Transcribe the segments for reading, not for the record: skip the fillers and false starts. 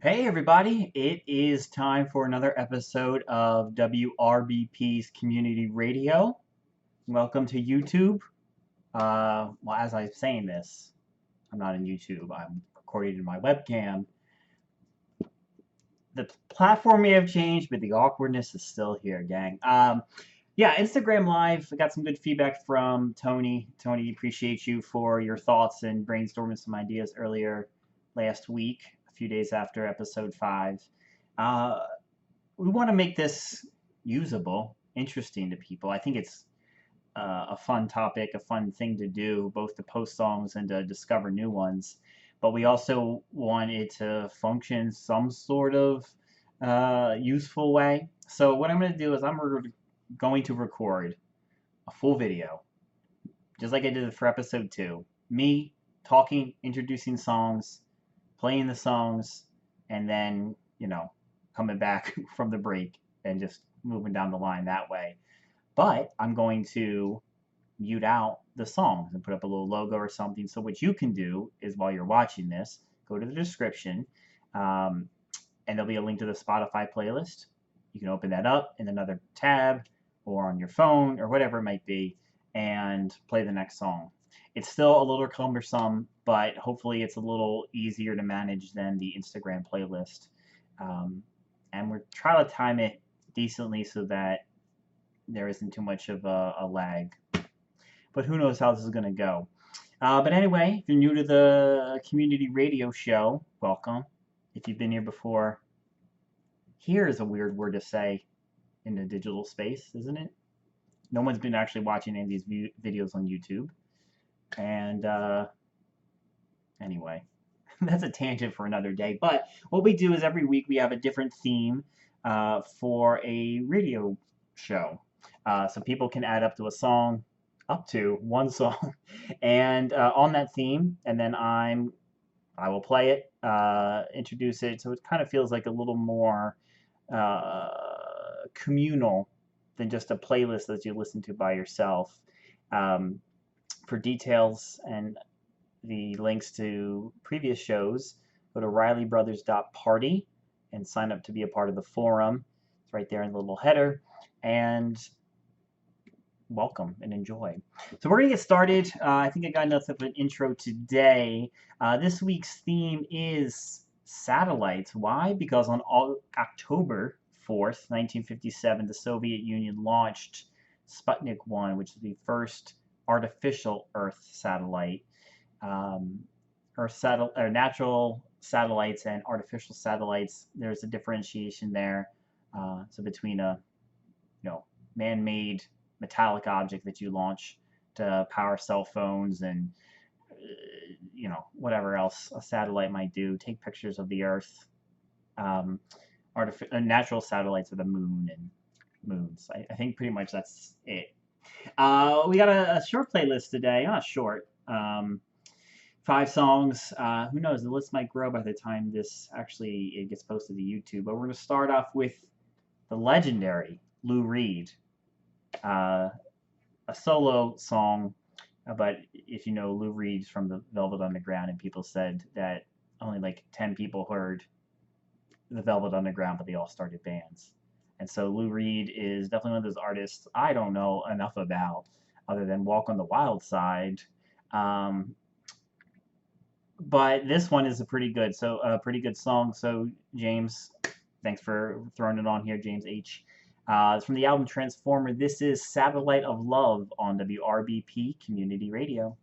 Hey everybody, it is time for another episode of WRBP's Community Radio. Welcome to YouTube. Well, as I'm saying this, I'm not in YouTube. I'm recording in my webcam. The platform may have changed, but the awkwardness is still here, gang. Yeah, Instagram Live. I got some good feedback from Tony. Tony, appreciate you for your thoughts and brainstorming some ideas earlier last week, a few days after episode 5. Uh, we want to make this usable, interesting to people. I think it's a fun topic, a fun thing to do, both to post songs and to discover new ones. But we also want it to function some sort of useful way. So what I'm going to do is going to record a full video, just like I did for episode 2. Me talking, introducing songs, playing the songs, and then, coming back from the break and just moving down the line that way. But I'm going to mute out the songs and put up a little logo or something. So what you can do is while you're watching this, go to the description, and there'll be a link to the Spotify playlist. You can open that up in another tab or on your phone or whatever it might be and play the next song. It's still a little cumbersome, but hopefully it's a little easier to manage than the Instagram playlist. And we're trying to time it decently so that there isn't too much of a lag. But who knows how this is going to go. But anyway, if you're new to the community radio show, welcome. If you've been here before, here is a weird word to say in the digital space, isn't it? No one's been actually watching any of these videos on YouTube. And anyway, that's a tangent for another day. But what we do is every week we have a different theme for a radio show. So people can add up to one song, and on that theme, and then I will play it, introduce it, so it kind of feels like a little more uh, communal than just a playlist that you listen to by yourself. Um, for details and the links to previous shows, go to RileyBrothers.party and sign up to be a part of the forum. It's right there in the little header. And welcome and enjoy. So we're going to get started. I think I got enough of an intro today. This week's theme is satellites. Why? Because on October 4th, 1957, the Soviet Union launched Sputnik 1, which is the first artificial Earth satellite. Natural satellites and artificial satellites, there's a differentiation there. So between a man-made metallic object that you launch to power cell phones and whatever else a satellite might do, take pictures of the Earth. Natural satellites are the moon and moons. I think pretty much that's it. We got a short playlist today. Not short. 5 songs. Who knows? The list might grow by the time it gets posted to YouTube. But we're going to start off with the legendary Lou Reed. A solo song, but if you know Lou Reed's from the Velvet Underground, and people said that only like 10 people heard the Velvet Underground, but they all started bands. And so Lou Reed is definitely one of those artists I don't know enough about other than Walk on the Wild Side. But this one is a pretty good song. So James, thanks for throwing it on here, James H. It's from the album Transformer. This is Satellite of Love on WRBP Community Radio.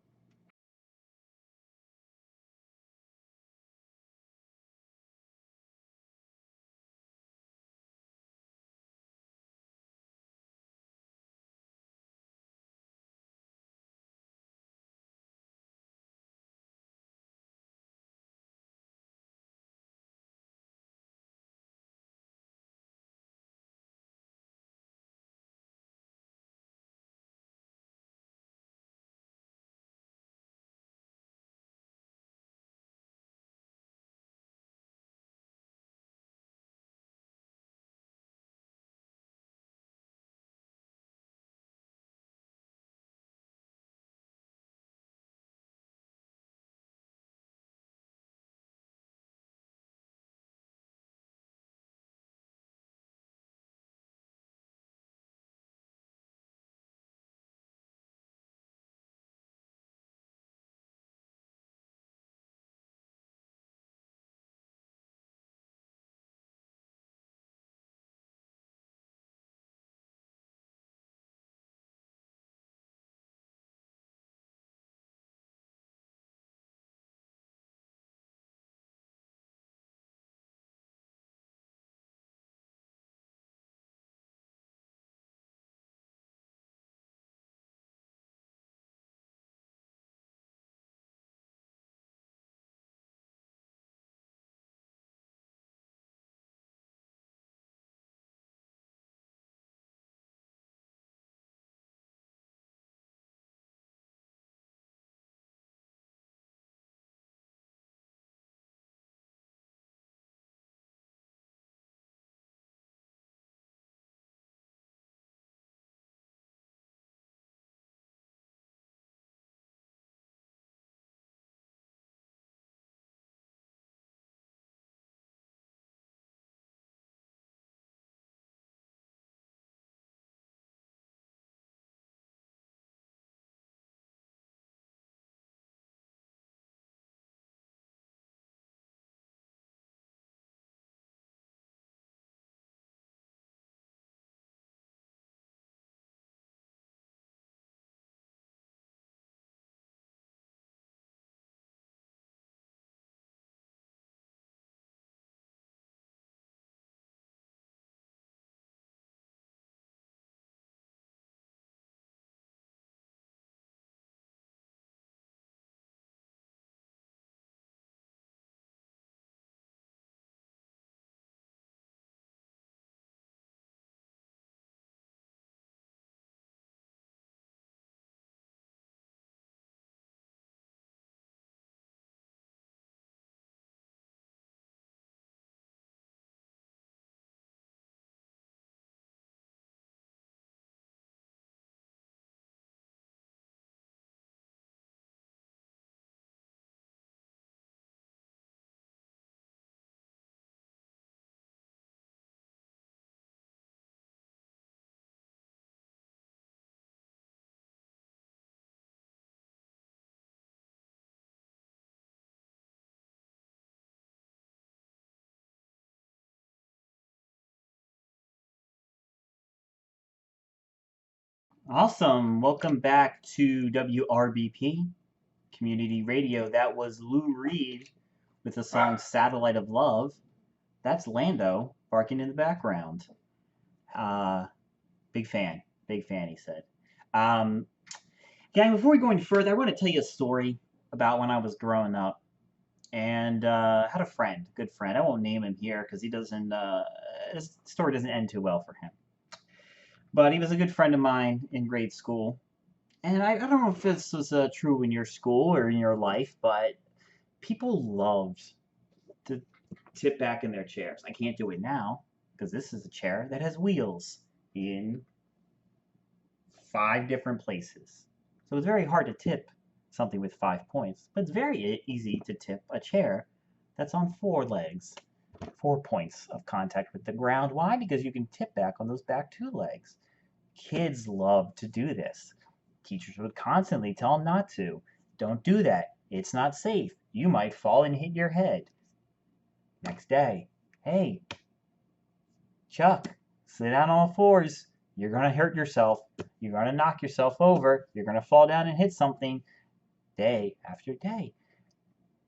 Awesome. Welcome back to WRBP Community Radio. That was Lou Reed with the song Satellite of Love. That's Lando barking in the background. Uh, big fan. Big fan, he said. Um, Gang, before we go any further, I want to tell you a story about when I was growing up. And had a friend, a good friend. I won't name him here because he doesn't, his story doesn't end too well for him. But he was a good friend of mine in grade school. And I don't know if this was true in your school or in your life, but people loved to tip back in their chairs. I can't do it now because this is a chair that has wheels in 5 different places. So it's very hard to tip something with 5 points, but it's very easy to tip a chair that's on 4 legs. 4 points of contact with the ground. Why? Because you can tip back on those back 2 legs. Kids love to do this. Teachers would constantly tell them not to. Don't do that. It's not safe. You might fall and hit your head. Next day, hey, Chuck, sit down on all fours. You're going to hurt yourself. You're going to knock yourself over. You're going to fall down and hit something day after day.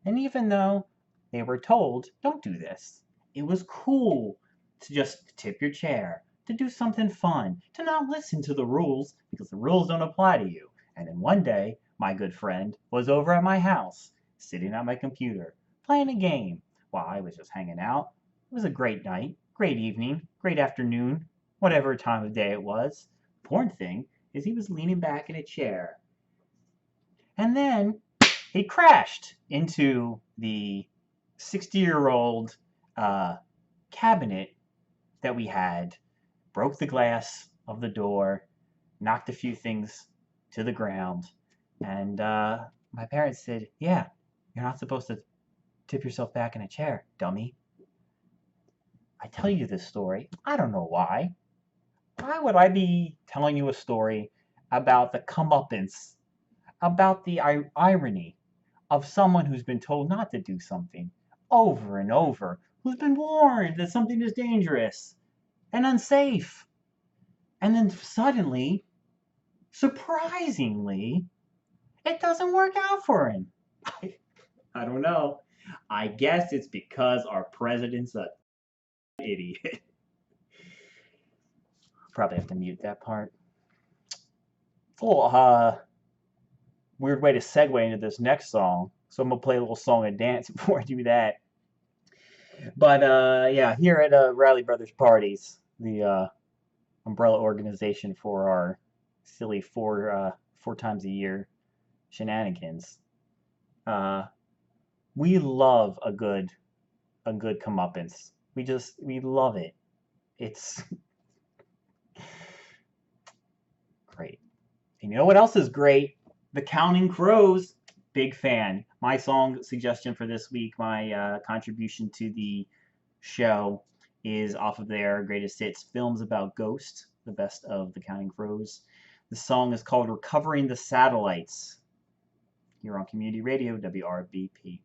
And even though they were told, don't do this, it was cool to just tip your chair, to do something fun, to not listen to the rules because the rules don't apply to you. And then one day, my good friend was over at my house, sitting at my computer, playing a game while I was just hanging out. It was a great night, great evening, great afternoon, whatever time of day it was. Important thing is he was leaning back in a chair. And then he crashed into the 60-year-old cabinet that we had, broke the glass of the door, knocked a few things to the ground, and my parents said, "Yeah, you're not supposed to tip yourself back in a chair, dummy." I tell you this story, I don't know why. Why would I be telling you a story about the comeuppance, about the irony of someone who's been told not to do something over and over, who's been warned that something is dangerous and unsafe, and then suddenly, surprisingly, it doesn't work out for him? I don't know. I guess it's because our president's an idiot. Probably have to mute that part. Oh, weird way to segue into this next song. So I'm gonna play a little song and dance before I do that. But yeah, here at Riley Brothers Parties, the umbrella organization for our silly four times a year shenanigans, uh, we love a good comeuppance. We love it. It's great. And you know what else is great? The Counting Crows. Big fan. My song suggestion for this week, my contribution to the show, is off of their greatest hits films about ghosts, the best of the Counting Crows. The song is called Recovering the Satellites here on Community Radio, WRBP.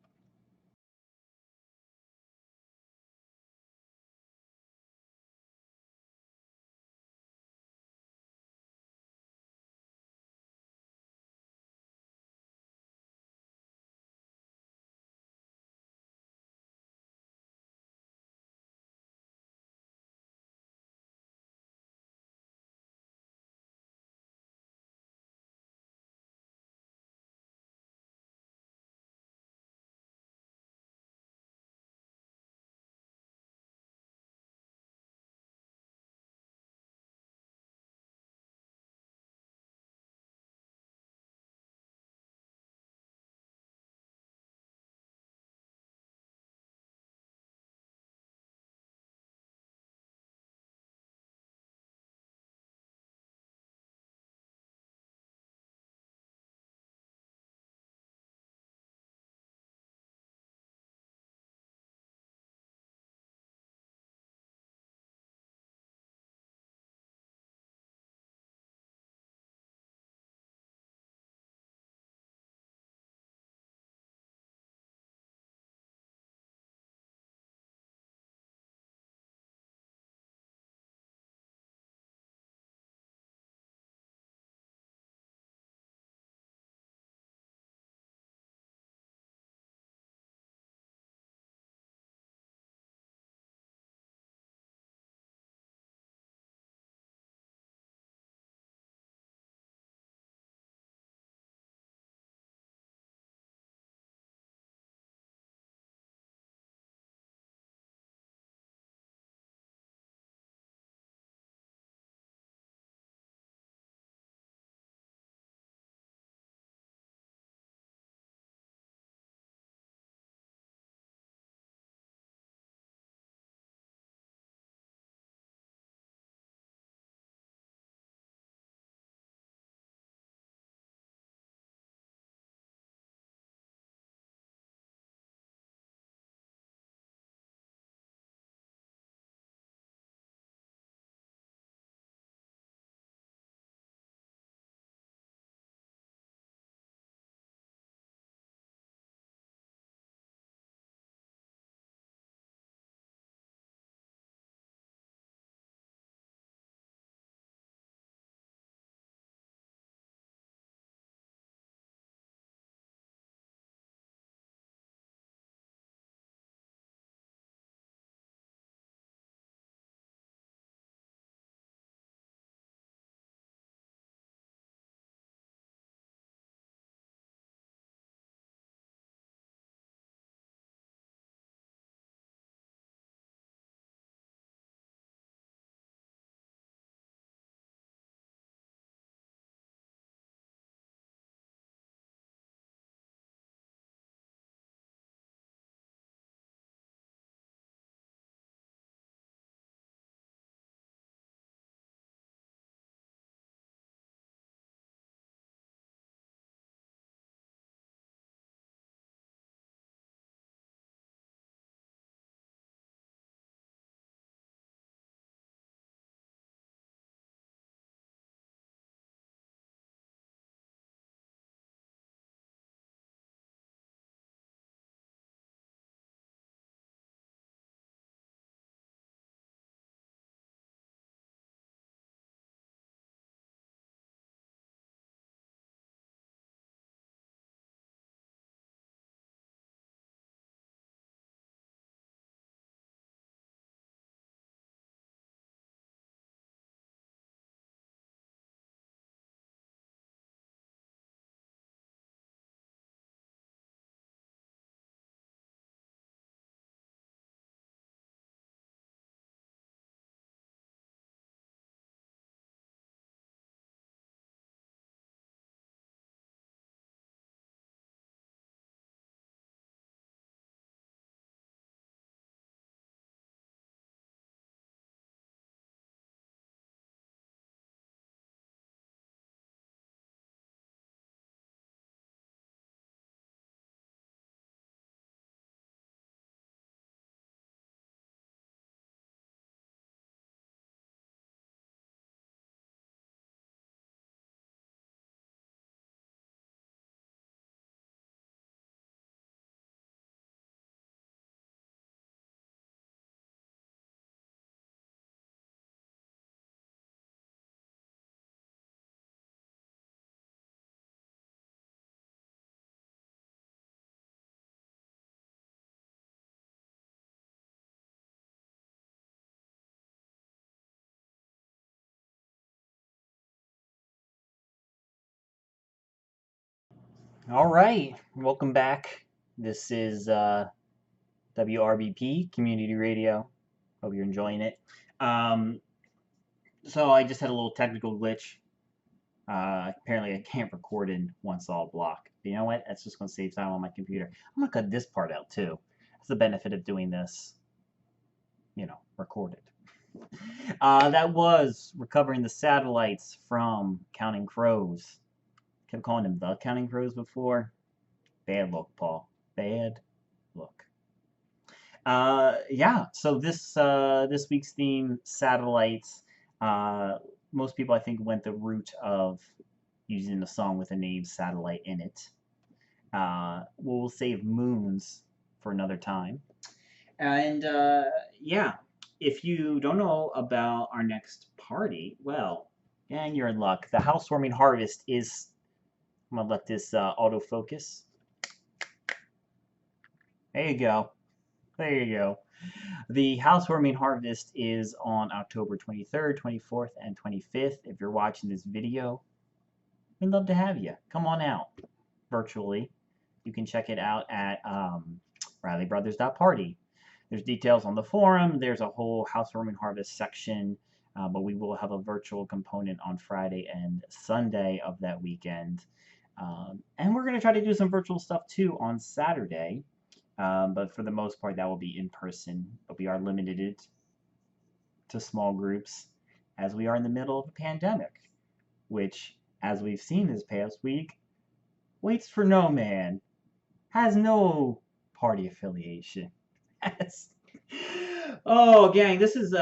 All right, welcome back. This is WRBP Community Radio. Hope you're enjoying it. Um, so I just had a little technical glitch. Apparently, I can't record in one solid block. But you know what? That's just going to save time on my computer. I'm going to cut this part out too. That's the benefit of doing this, recorded. That was recovering the satellites from Counting Crows. Kept calling them the Counting Crows before. Bad look, Paul. Bad look. Yeah. So this week's theme, satellites. Uh, Most people, I think, went the route of using the song with the name satellite in it. We'll save moons for another time. And yeah, if you don't know about our next party, well, gang, you're in luck. The housewarming harvest is. I'm gonna let this autofocus. There you go. There you go. The housewarming harvest is on October 23rd, 24th, and 25th. If you're watching this video, we'd love to have you. Come on out virtually. You can check it out at RileyBrothers.party. There's details on the forum. There's a whole housewarming harvest section, but we will have a virtual component on Friday and Sunday of that weekend. And we're going to try to do some virtual stuff too on Saturday. But for the most part, that will be in person. But we are limited to small groups as we are in the middle of a pandemic, which, as we've seen this past week, waits for no man, has no party affiliation. Oh, gang, this is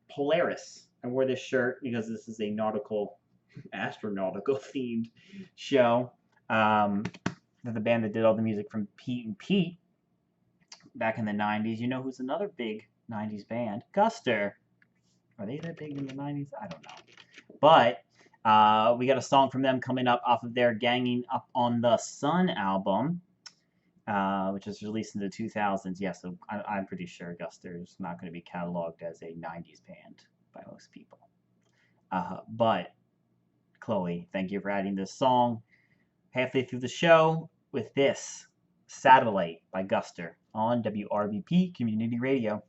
Polaris. I wore this shirt because this is a astronautical themed show. The band that did all the music from Pete and Pete back in the 90s. You know who's another big 90s band? Guster. Are they that big in the 90s? I don't know. But we got a song from them coming up off of their Ganging Up on the Sun album, which was released in the 2000s. Yeah, so I'm pretty sure Guster's not going to be cataloged as a 90s band by most people. But, Chloe, thank you for adding this song halfway through the show with this Satellite by Guster on WRBP Community Radio.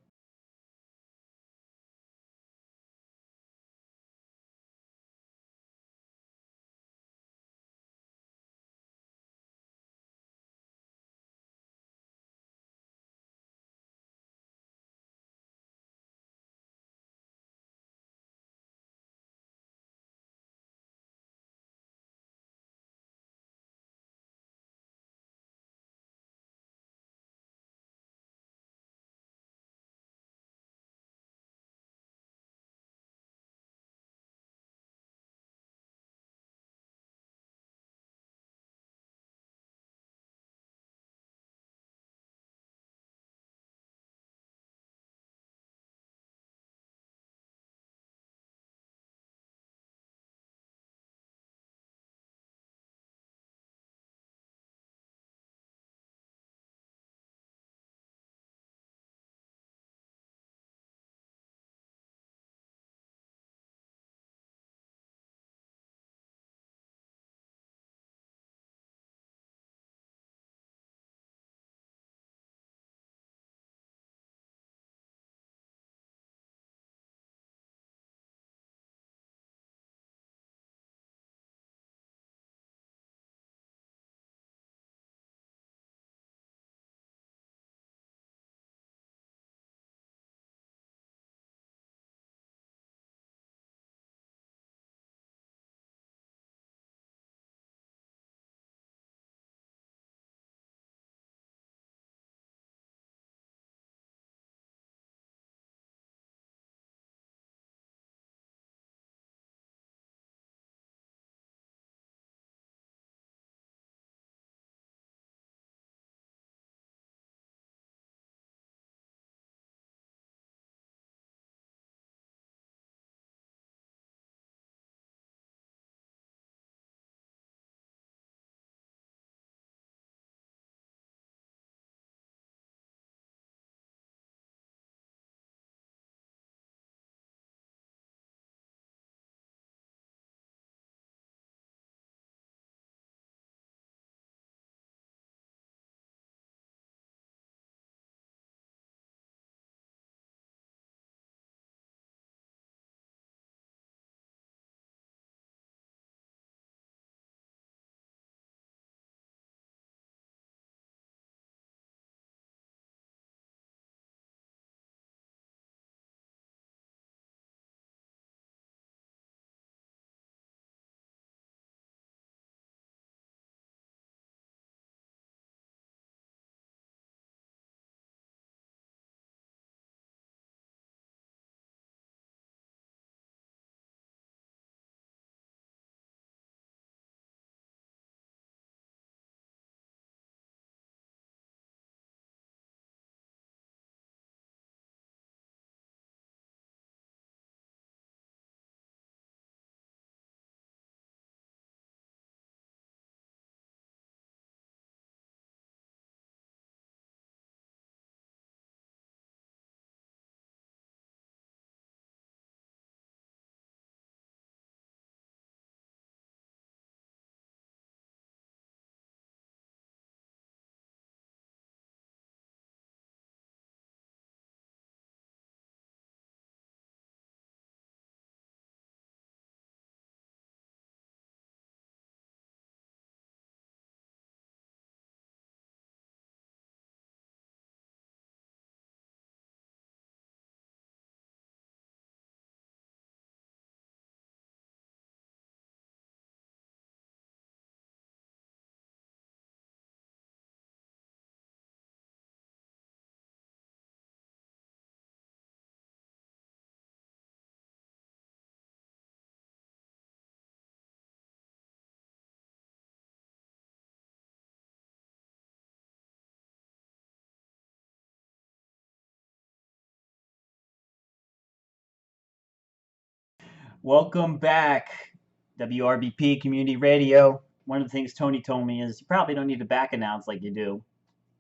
Welcome back, WRBP Community Radio. One of the things Tony told me is you probably don't need to back announce like you do,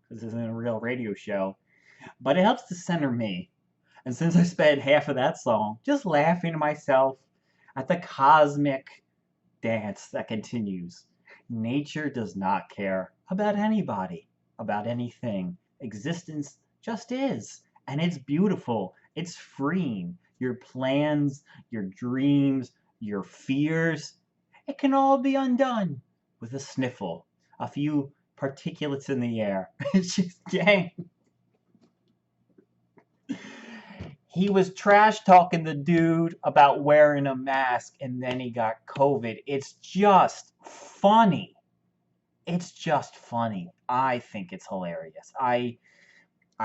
because this isn't a real radio show, but it helps to center me. And since I spent half of that song just laughing to myself at the cosmic dance that continues, nature does not care about anybody, about anything. Existence just is. And it's beautiful. It's freeing. Your plans, your dreams, your fears, it can all be undone with a sniffle, a few particulates in the air. It's just, dang. He was trash talking the dude about wearing a mask and then he got COVID. It's just funny. It's just funny. I think it's hilarious. I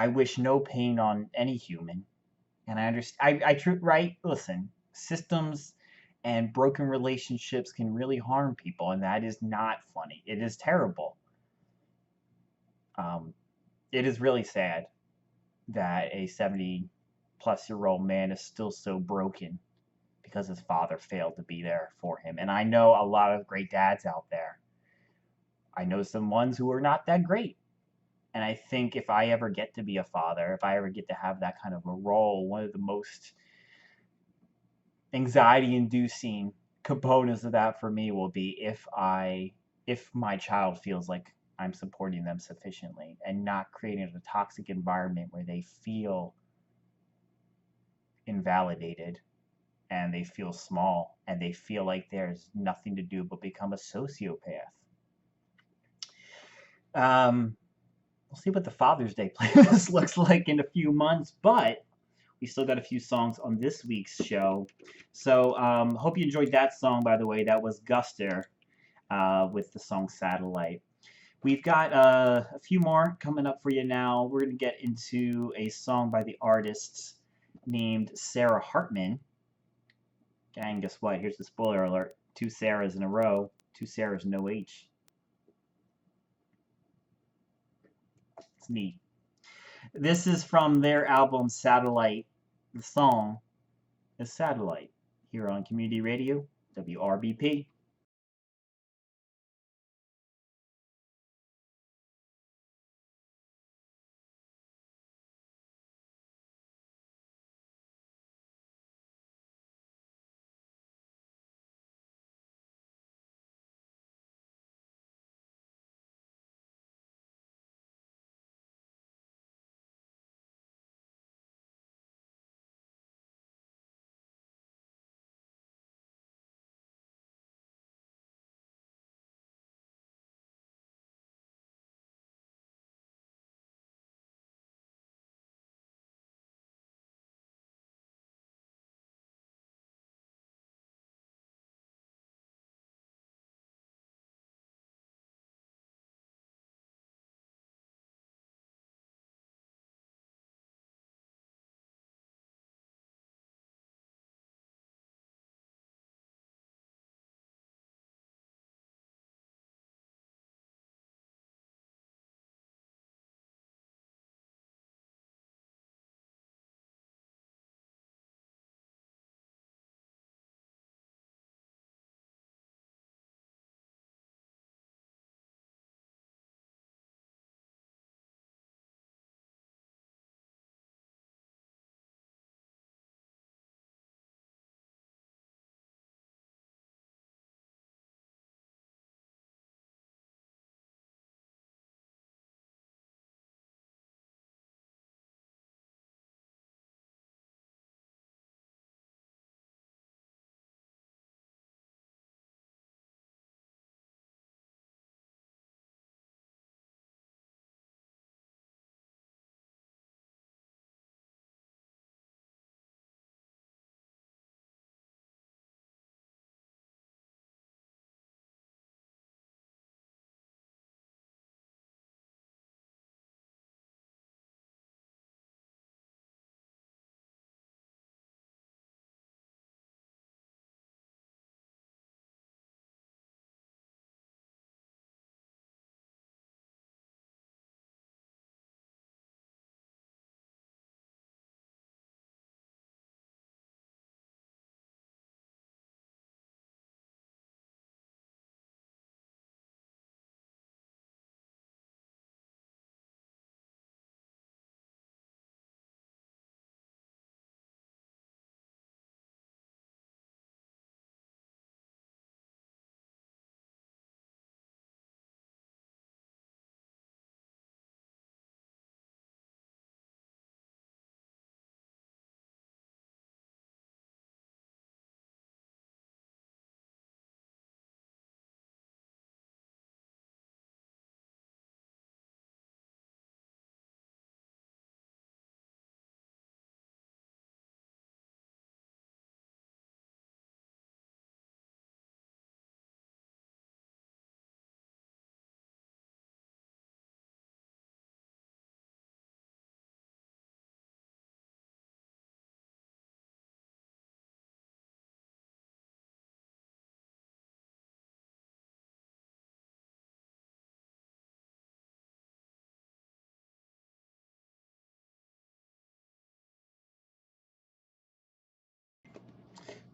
wish no pain on any human. And I understand. Right? Listen, systems and broken relationships can really harm people, and that is not funny. It is terrible. Um, it is really sad that a 70-plus-year-old man is still so broken because his father failed to be there for him. And I know a lot of great dads out there. I know some ones who are not that great. And I think if I ever get to be a father, if I ever get to have that kind of a role, one of the most anxiety inducing components of that for me will be if my child feels like I'm supporting them sufficiently and not creating a toxic environment where they feel invalidated and they feel small and they feel like there's nothing to do but become a sociopath. We'll see what the Father's Day playlist looks like in a few months, but we still got a few songs on this week's show. So hope you enjoyed that song, by the way. That was Guster with the song Satellite. We've got a few more coming up for you now. We're going to get into a song by the artist named Sarah Hartman. Gang, guess what? Here's the spoiler alert. 2 Sarahs in a row. 2 Sarahs, no H. It's neat. This is from their album Satellite. The song is Satellite here on Community Radio, WRBP.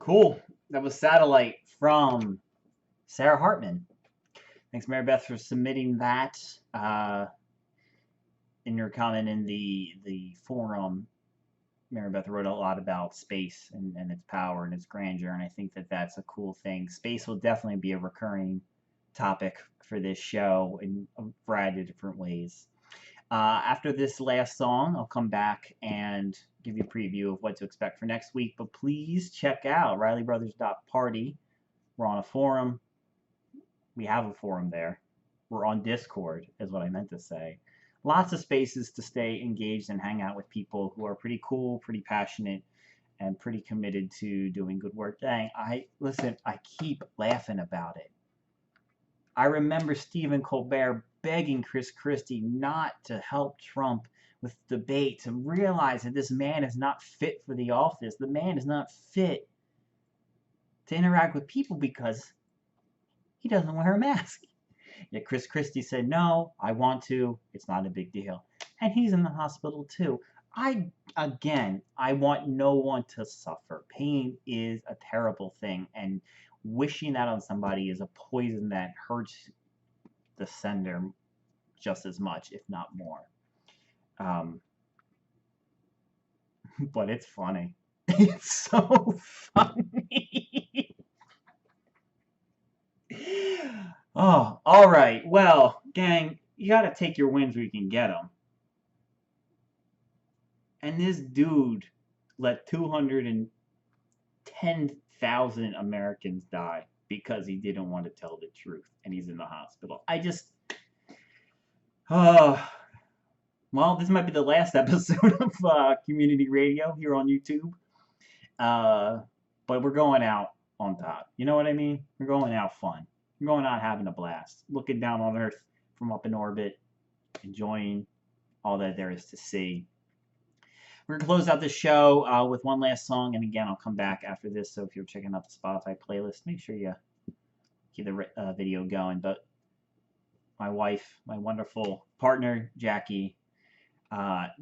Cool. That was Satellite from Sarah Hartman. Thanks, Mary Beth, for submitting that in your comment in the forum. Mary Beth wrote a lot about space and its power and its grandeur, and I think that that's a cool thing. Space will definitely be a recurring topic for this show in a variety of different ways. After this last song, I'll come back and give you a preview of what to expect for next week. But please check out RileyBrothers.party. We're on a forum. We have a forum there. We're on Discord, is what I meant to say. Lots of spaces to stay engaged and hang out with people who are pretty cool, pretty passionate, and pretty committed to doing good work. Dang, I keep laughing about it. I remember Stephen Colbert begging Chris Christie not to help Trump with debate, to realize that this man is not fit for the office. The man is not fit to interact with people because he doesn't wear a mask. Yet Chris Christie said, no, I want to. It's not a big deal. And he's in the hospital too. I want no one to suffer. Pain is a terrible thing. And wishing that on somebody is a poison that hurts the sender just as much, if not more. But it's funny. It's so funny. Oh, all right. Well, gang, you got to take your wins where you can get them. And this dude let 210,000 Americans die because he didn't want to tell the truth, and he's in the hospital. Well, this might be the last episode of Community Radio here on YouTube. But we're going out on top. You know what I mean? We're going out fun. We're going out having a blast. Looking down on Earth from up in orbit. Enjoying all that there is to see. We're going to close out the show with one last song. And again, I'll come back after this. So if you're checking out the Spotify playlist, make sure you keep the video going. But my wife, my wonderful partner, Jackie,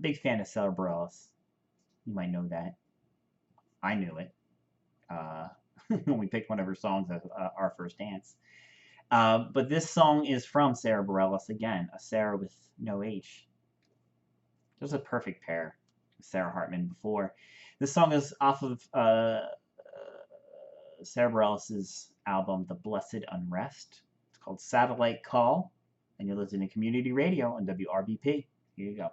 big fan of Sarah Bareilles. You might know that. I knew it when we picked one of her songs as our first dance. But this song is from Sarah Bareilles again, a Sarah with no H. There's a perfect pair. Sarah Hartman before. This song is off of Sarah Bareilles' album, The Blessed Unrest. It's called Satellite Call, and you're listening to Community Radio on WRBP. Here you go.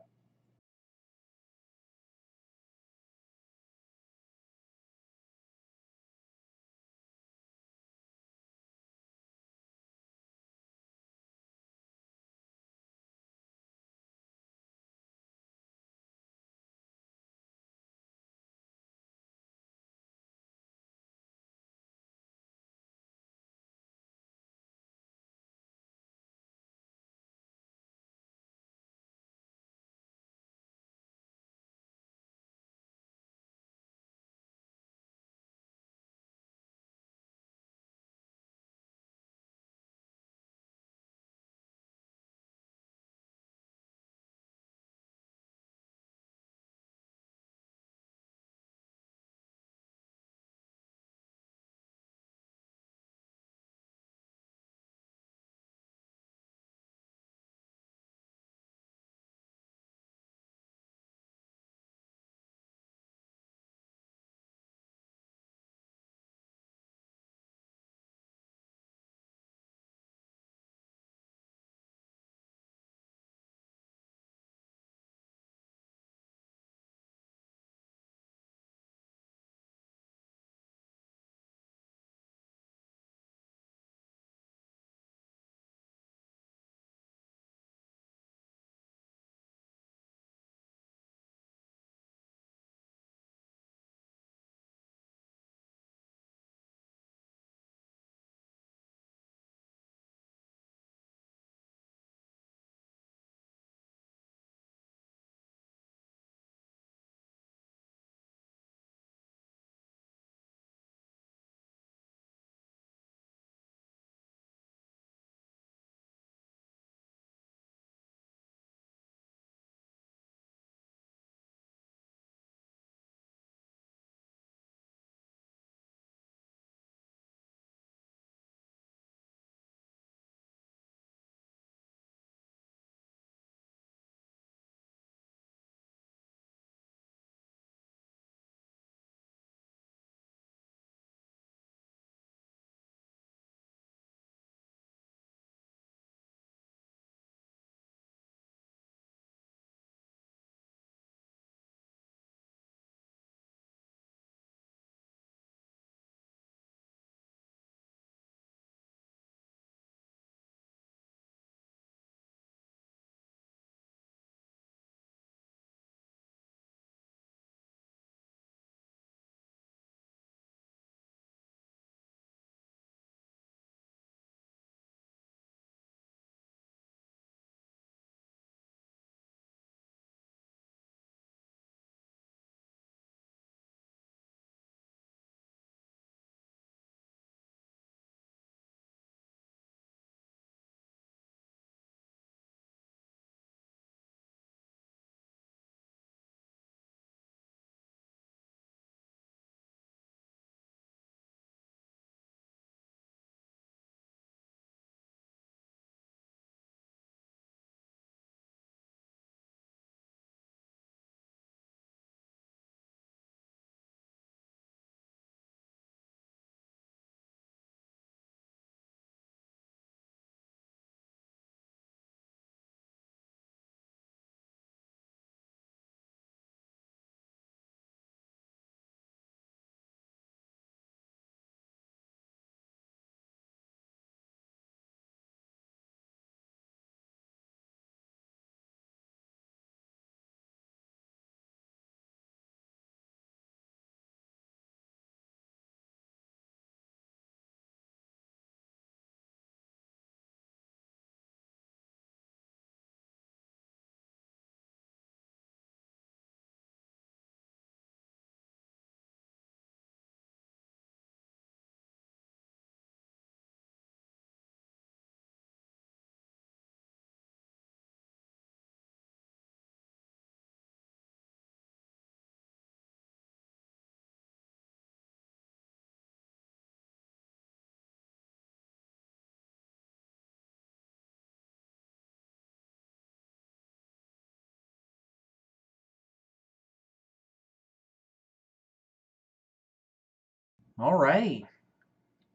All right.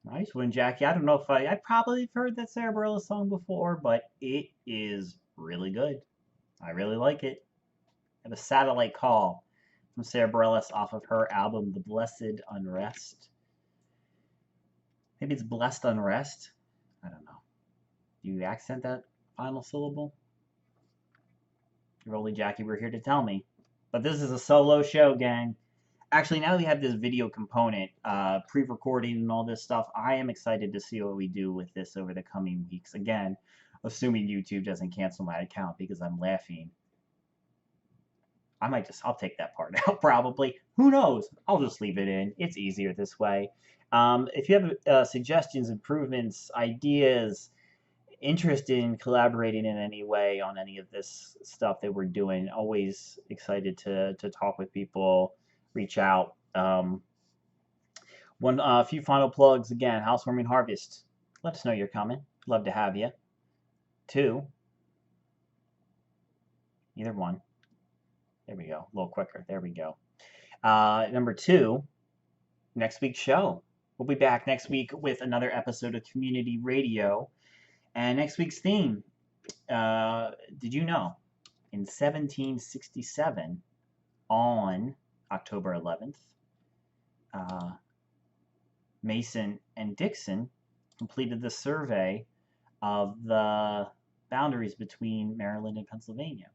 Nice one, Jackie. I don't know if I probably have heard that Sarah Bareilles song before, but it is really good. I really like it. I have a satellite call from Sarah Bareilles off of her album, The Blessed Unrest. Maybe it's Blessed Unrest. I don't know. Do you accent that final syllable? If only Jackie were here to tell me. But this is a solo show, gang. Actually, now we have this video component, pre-recording and all this stuff. I am excited to see what we do with this over the coming weeks. Again, assuming YouTube doesn't cancel my account because I'm laughing. I'll take that part out probably. Who knows? I'll just leave it in. It's easier this way. If you have suggestions, improvements, ideas, interested in collaborating in any way on any of this stuff that we're doing, always excited to talk with people, reach out. A few final plugs again. Housewarming Harvest. Let us know you're coming. Love to have you. 2. Either one. There we go. A little quicker. There we go. Number 2. Next week's show. We'll be back next week with another episode of Community Radio. And next week's theme. Did you know? In 1767, on October 11th, Mason and Dixon completed the survey of the boundaries between Maryland and Pennsylvania.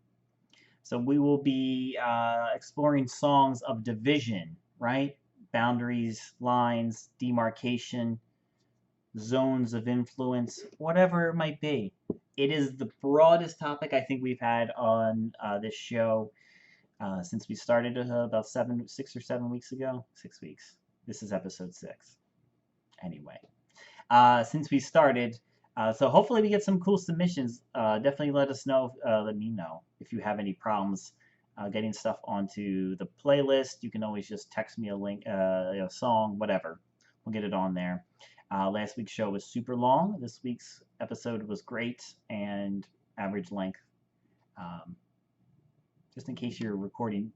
So we will be exploring songs of division, right? Boundaries, lines, demarcation, zones of influence, whatever it might be. It is the broadest topic I think we've had on this show since we started about 6 or 7 weeks ago. 6 weeks. This is episode 6. Anyway, since we started, so hopefully we get some cool submissions. Definitely let us know. Let me know if you have any problems getting stuff onto the playlist. You can always just text me a link, a song, whatever. We'll get it on there. Last week's show was super long. This week's episode was great and average length. Just in case you're recording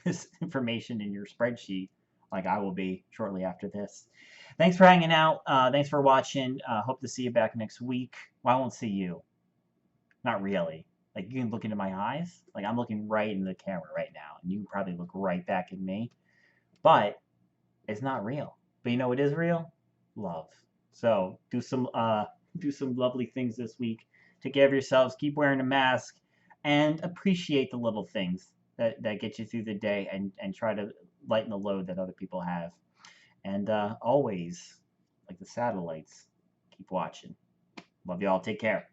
this information in your spreadsheet, like I will be shortly after this. Thanks for hanging out. Thanks for watching. Hope to see you back next week. Well, I won't see you. Not really. Like, you can look into my eyes. Like, I'm looking right in the camera right now, and you can probably look right back at me. But it's not real. But you know what is real? Love. So do some lovely things this week. Take care of yourselves. Keep wearing a mask, and appreciate the little things that get you through the day, and try to lighten the load that other people have. And always, like the satellites, keep watching. Love y'all. Take care.